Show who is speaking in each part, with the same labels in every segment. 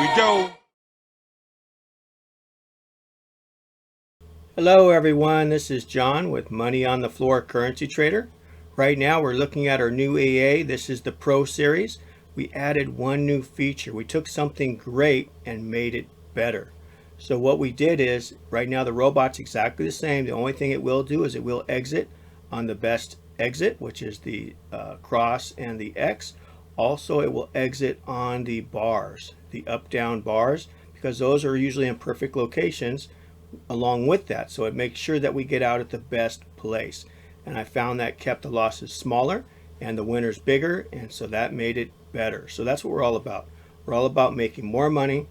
Speaker 1: we go.
Speaker 2: Hello everyone, this is John with Money on the Floor Currency Trader. Right now we're looking at our new AA. This is the Pro Series. We added one new feature. We took something great and made it better. So what we did is, right now the robot's exactly the same. The only thing it will do is it will exit on the best exit, which is the cross and the X. Also, it will exit on the bars, the up-down bars, because those are usually in perfect locations along with that. So it makes sure that we get out at the best place. And I found that kept the losses smaller and the winners bigger, and so that made it better. So that's what we're all about. We're all about making more money,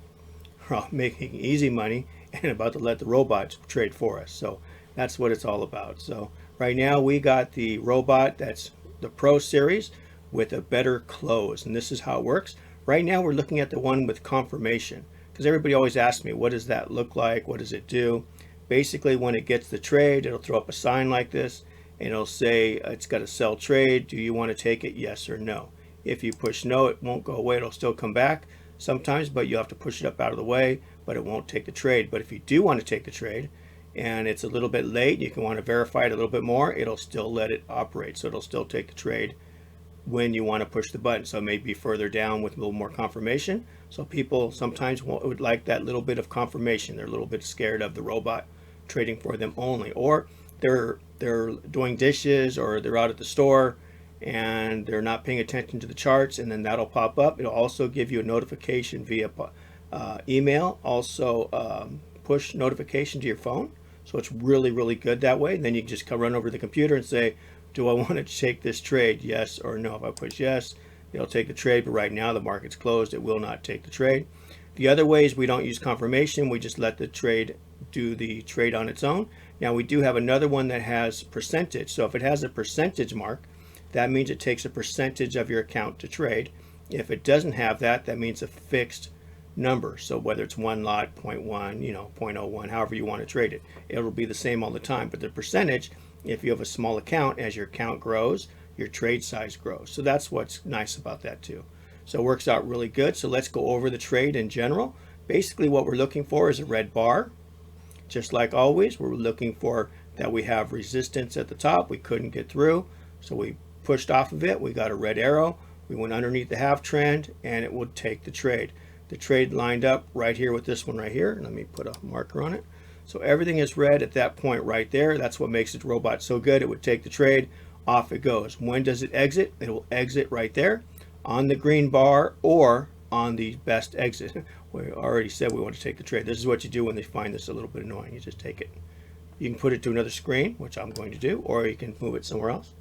Speaker 2: we're all making easy money, and about to let the robots trade for us. So that's what it's all about. So right now we got the robot that's the Pro Series with a better close, and this is how it works. Right now we're looking at the one with confirmation, because everybody always asks me, what does that look like? What does it do? Basically, when it gets the trade, it'll throw up a sign like this, and it'll say it's got a sell trade. Do you want to take it? Yes or no. If you push no, it won't go away. It'll still come back sometimes, but you have to push it up out of the way, but it won't take the trade. But if you do want to take the trade, and it's a little bit late, you can want to verify it a little bit more, it'll still let it operate. So it'll still take the trade when you want to push the button. So it may be further down with a little more confirmation. So people sometimes would like that little bit of confirmation. They're a little bit scared of the robot trading for them only, or they're doing dishes, or they're out at the store and they're not paying attention to the charts, and then that'll pop up. It'll also give you a notification via email, also push notification to your phone. So it's really, really good that way. And then you can just run over to the computer and say, do I want to take this trade? Yes or no. If I push yes, it'll take the trade, but right now the market's closed. It will not take the trade. The other way is we don't use confirmation. We just let the trade do the trade on its own. Now we do have another one that has percentage. So if it has a percentage mark, that means it takes a percentage of your account to trade. If it doesn't have that, that means a fixed number. So whether it's one lot, 0.1, 0.01, however you want to trade it, it'll be the same all the time. But the percentage, if you have a small account, as your account grows, your trade size grows. So that's what's nice about that too. So it works out really good. So let's go over the trade in general. Basically what we're looking for is a red bar. Just like always, we're looking for that we have resistance at the top. We couldn't get through, so we pushed off of it. We got a red arrow. We went underneath the half trend, and it would take the trade. The trade lined up right here with this one right here. Let me put a marker on it. So everything is red at that point right there. That's what makes the robot so good. It would take the trade, off it goes. When does it exit? It will exit right there on the green bar or on the best exit. We already said we want to take the trade. This is what you do when they find this a little bit annoying. You just take it. You can put it to another screen, which I'm going to do, or you can move it somewhere else.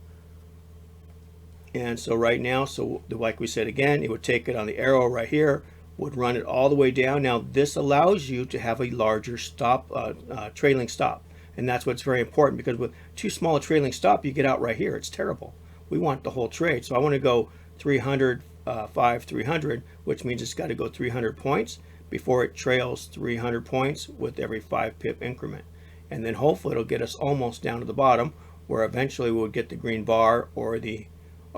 Speaker 2: And so right now, so like we said again, it would take it on the arrow right here, would run it all the way down. Now this allows you to have a larger stop, trailing stop, and that's what's very important, because with too small a trailing stop, you get out right here. It's terrible. We want the whole trade. So I want to go 300, 300, which means it's got to go 300 points before it trails 300 points with every 5 pip increment, and then hopefully it'll get us almost down to the bottom, where eventually we'll get the green bar, or the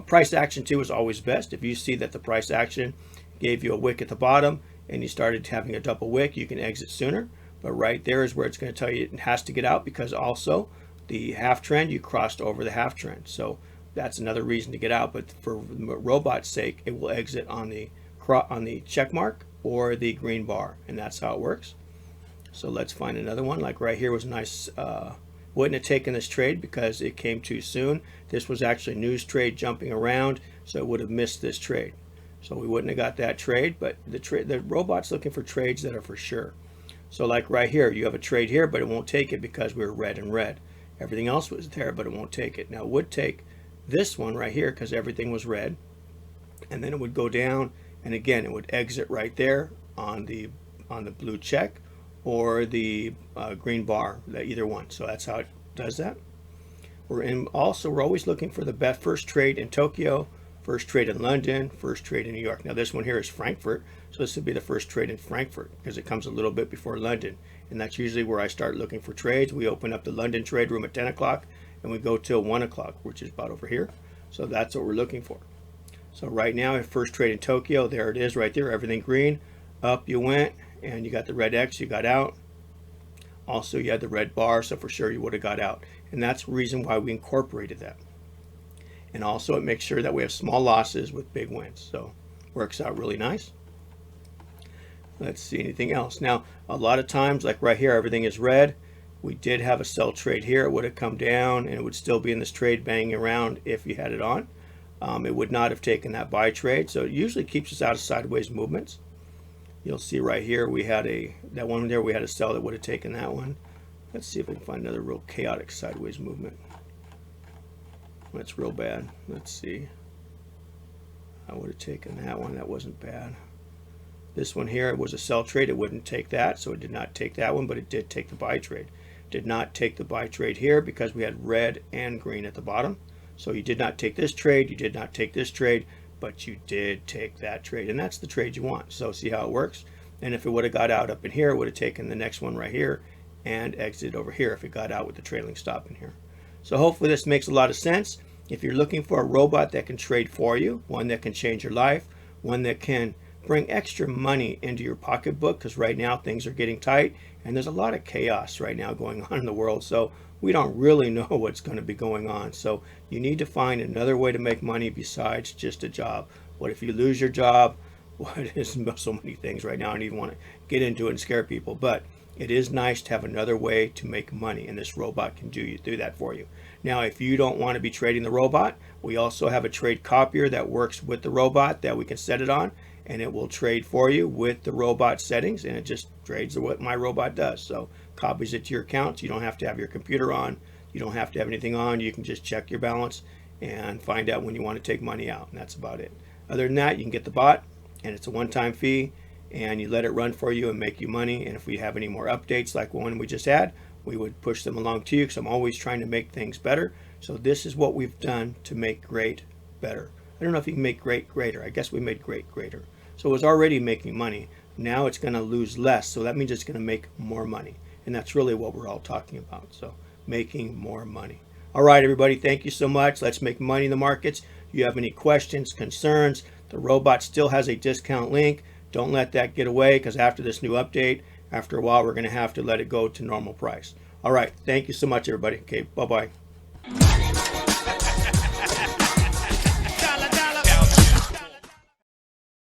Speaker 2: price action too is always best. If you see that the price action gave you a wick at the bottom and you started having a double wick, you can exit sooner. But right there is where it's going to tell you it has to get out, because also the half trend, you crossed over the half trend. So that's another reason to get out. But for robot's sake, it will exit on the check mark or the green bar, and that's how it works. So let's find another one. Like right here was nice. Wouldn't have taken this trade because it came too soon. This was actually news trade jumping around, so it would have missed this trade. So we wouldn't have got that trade, but the robot's looking for trades that are for sure. So like right here, you have a trade here, but it won't take it because we were red and red. Everything else was there, but it won't take it. Now it would take this one right here because everything was red, and then it would go down, and again it would exit right there on the blue check or the green bar, either one. So that's how it does that. We're always looking for the first trade in Tokyo, first trade in London, first trade in New York. Now this one here is Frankfurt, so this would be the first trade in Frankfurt because it comes a little bit before London, and that's usually where I start looking for trades. We open up the London trade room at 10 o'clock and we go till 1 o'clock, which is about over here. So that's what we're looking for. So right now, first trade in Tokyo, there it is right there, everything green. Up you went, and you got the red X, you got out. Also, you had the red bar, so for sure you would have got out. And that's the reason why we incorporated that. And also it makes sure that we have small losses with big wins. So works out really nice. Let's see anything else. Now, a lot of times, like right here, everything is red. We did have a sell trade here. It would have come down and it would still be in this trade banging around if you had it on. It would not have taken that buy trade. So it usually keeps us out of sideways movements. You'll see right here we had that one there, we had a sell that would have taken that one. Let's see if we can find another real chaotic sideways movement. That's real bad. Let's see. I would have taken that one. That wasn't bad. This one here, it was a sell trade. It wouldn't take that, so it did not take that one, but it did take the buy trade. Did not take the buy trade here because we had red and green at the bottom. So you did not take this trade, you did not take this trade, but you did take that trade, and that's the trade you want. So see how it works? And if it would have got out up in here, it would have taken the next one right here and exited over here if it got out with the trailing stop in here. So hopefully this makes a lot of sense. If you're looking for a robot that can trade for you, one that can change your life, one that can bring extra money into your pocketbook, because right now things are getting tight and there's a lot of chaos right now going on in the world, so we don't really know what's going to be going on. So you need to find another way to make money besides just a job. What if you lose your job? What is so many things right now? I don't even want to get into it and scare people, but it is nice to have another way to make money, and this robot can do that for you. Now, if you don't want to be trading the robot, we also have a trade copier that works with the robot that we can set it on, and it will trade for you with the robot settings, and it just trades what my robot does. So copies it to your account. You don't have to have your computer on. You don't have to have anything on. You can just check your balance and find out when you want to take money out, and that's about it. Other than that, you can get the bot, and it's a one-time fee, and you let it run for you and make you money. And if we have any more updates like one we just had, we would push them along to you, because I'm always trying to make things better. So this is what we've done to make great better. I don't know if you can make great greater. I guess we made great greater. So it was already making money. Now it's going to lose less, so that means it's going to make more money. And that's really what we're all talking about. So making more money. All right, everybody, thank you so much. Let's make money in the markets. If you have any questions, concerns, the robot still has a discount link. Don't let that get away, because after this new update, after a while, we're going to have to let it go to normal price. All right, thank you so much, everybody. Okay, bye-bye.